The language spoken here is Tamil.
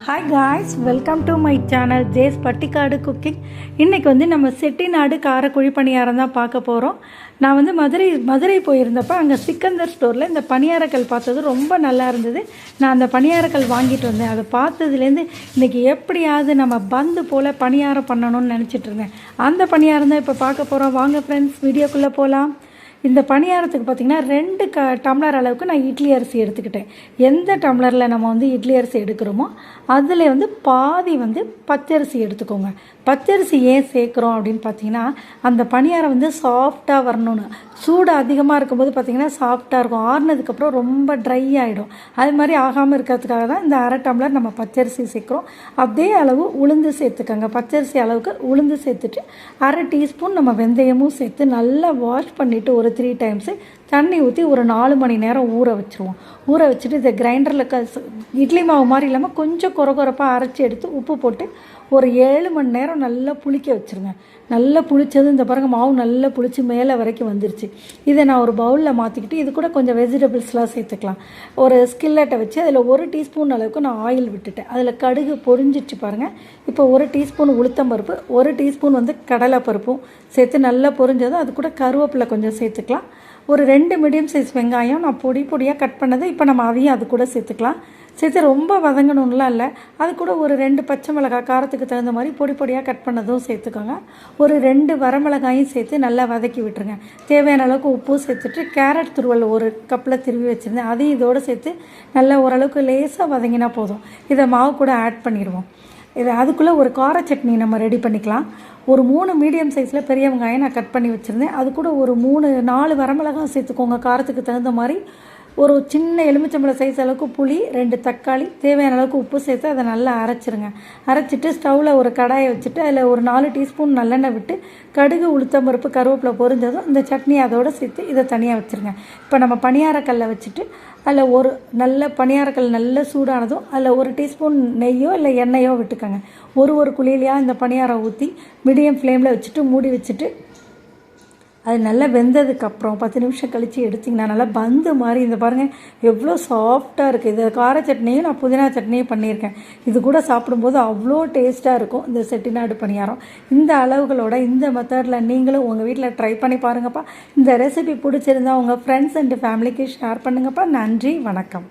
Hi guys, welcome to my channel ஜேஸ் பட்டிக்காடு குக்கிங். இன்றைக்கி நம்ம செட்டிநாடு கார குழி பணியாரம் தான் பார்க்க போகிறோம். நான் மதுரை போயிருந்தப்போ அங்கே சிக்கந்தர் ஸ்டோரில் இந்த பணியாரக்கல் பார்த்தது ரொம்ப நல்லா இருந்தது. நான் அந்த பணியாரக்கல் வாங்கிட்டு வந்தேன். அதை பார்த்ததுலேருந்து இன்றைக்கி எப்படியாவது நம்ம பந்து போல் பணியாரம் பண்ணணும்னு நினச்சிட்டு இருந்தேன். அந்த பணியாரம் தான் இப்போ பார்க்க போகிறோம். வாங்க ஃப்ரெண்ட்ஸ், வீடியோக்குள்ளே போகலாம். இந்த பணியாரத்துக்கு பார்த்திங்கன்னா 2 டம்ளர் அளவுக்கு நான் இட்லி அரிசி எடுத்துக்கிட்டேன். எந்த டம்ளரில் நம்ம இட்லி அரிசி எடுக்கிறோமோ அதில் பாதி பச்சரிசி எடுத்துக்கோங்க. பச்சரிசி ஏன் சேர்க்குறோம் அப்படின்னு பார்த்தீங்கன்னா, அந்த பணியாரம் சாஃப்டாக வரணும்னு. சூடு அதிகமாக இருக்கும்போது பார்த்திங்கன்னா சாஃப்டாக இருக்கும், ஆறுனதுக்கப்புறம் ரொம்ப ட்ரை ஆகிடும். அது மாதிரி ஆகாமல் இருக்கிறதுக்காக தான் இந்த 1/2 டம்ளர் நம்ம பச்சரிசி சேர்க்குறோம். அதே அளவு உளுந்து சேர்த்துக்கோங்க. பச்சரிசி அளவுக்கு உளுந்து சேர்த்துட்டு 1/2 டீஸ்பூன் நம்ம வெந்தயமும் சேர்த்து நல்லா வாஷ் பண்ணிவிட்டு ஒரு 3 டைம்ஸு தண்ணி ஊற்றி ஒரு 4 மணி நேரம் ஊற வச்சுருவோம். ஊற வச்சுட்டு இதை கிரைண்டரில் இட்லி மாவு மாதிரி இல்லாமல் கொஞ்சம் கொரப்பாக அரைச்சி எடுத்து உப்பு போட்டு ஒரு 7 மணி நேரம் நல்லா புளிக்க வச்சுருங்க. நல்லா புளிச்சது இந்த பாருங்க, மாவு நல்லா புளிச்சு மேலே வரைக்கும் வந்துருச்சு. இதை நான் ஒரு பவுலில் மாற்றிக்கிட்டு இது கூட கொஞ்சம் வெஜிடபிள்ஸ்லாம் சேர்த்துக்கலாம். ஒரு ஸ்கில்லட்டை வச்சு அதில் 1 டீஸ்பூன் அளவுக்கு நான் ஆயில் விட்டுட்டேன். அதில் கடுகு பொரிஞ்சிச்சு பாருங்கள். இப்போ 1 டீஸ்பூன் உளுத்தம்பருப்பு, 1 டீஸ்பூன் கடலைப்பருப்பும் சேர்த்து நல்லா பொரிஞ்சதும் அது கூட கருவேப்பிலை கொஞ்சம் சேர்த்துக்கலாம். ஒரு 2 மீடியம் சைஸ் வெங்காயம் நான் பொடியாக கட் பண்ணது இப்போ நம்ம அதையும் அது கூட சேர்த்துக்கலாம். சேர்த்து ரொம்ப வதங்கணும்லாம் இல்லை. அது கூட ஒரு 2 பச்சை மிளகாய் காரத்துக்கு தகுந்த மாதிரி பொடியாக கட் பண்ணதும் சேர்த்துக்கோங்க. ஒரு 2 வரமிளகாயும் சேர்த்து நல்லா வதக்கி விட்டுருங்க. தேவையான அளவுக்கு உப்பு சேர்த்துட்டு கேரட் துருவல் 1 கப்பில் திருவி வச்சுருந்தேன், அதையும் இதோடு சேர்த்து நல்லா ஓரளவுக்கு லேசாக வதங்கினா போதும். இதை மாவு கூட ஆட் பண்ணிடுவோம். அதுக்குள்ளே ஒரு கார சட்னி நம்ம ரெடி பண்ணிக்கலாம். ஒரு 3 மீடியம் சைஸில் பெரிய வெங்காயம் நான் கட் பண்ணி வச்சுருந்தேன். அது கூட ஒரு 4 வரமிளகாய் சேர்த்துக்கோங்க காரத்துக்கு தகுந்த மாதிரி. ஒரு சின்ன எலுமிச்சம்பழம் சைஸ் அளவுக்கு புளி, 2 தக்காளி, தேவையான அளவுக்கு உப்பு சேர்த்து அதை நல்லா அரைச்சிருங்க. அரைச்சிட்டு ஸ்டவ்வில் ஒரு கடாயை வச்சுட்டு அதில் ஒரு 4 டீஸ்பூன் நல்லெண்ணெய் விட்டு கடுகு உளுத்தம்பருப்பு கருவேப்பிலை பொரிஞ்சதும் இந்த சட்னி அதோடு சேர்த்து இதை தனியாக வச்சுருங்க. இப்போ நம்ம பணியாரக்கல்லை வச்சுட்டு அதில் ஒரு நல்ல பணியாரக்கல் நல்ல சூடானதும் அதில் 1 டீஸ்பூன் நெய்யோ இல்லை எண்ணெயோ விட்டுக்கோங்க. ஒரு குழியிலையாக இந்த பணியாரம் ஊற்றி மீடியம் ஃப்ளேமில் வச்சுட்டு மூடி வச்சுட்டு அது நல்லா வெந்ததுக்கப்புறம் 10 நிமிஷம் கழித்து எடுத்திங்கன்னா நல்லா பந்து மாதிரி இந்த பாருங்கள் எவ்வளோ சாஃப்டாக இருக்குது. இது கார சட்னியும் நான் புதினா சட்னியும் பண்ணியிருக்கேன். இது கூட சாப்பிடும்போது அவ்வளோ டேஸ்ட்டாக இருக்கும் இந்த செட்டிநாடு பணியாரம். இந்த அளவுகளோட இந்த மெத்தடில் நீங்களும் உங்கள் வீட்டில் ட்ரை பண்ணி பாருங்கப்பா. இந்த ரெசிபி பிடிச்சிருந்தா உங்கள் ஃப்ரெண்ட்ஸ் அண்ட் ஃபேமிலிக்கு ஷேர் பண்ணுங்கப்பா. நன்றி, வணக்கம்.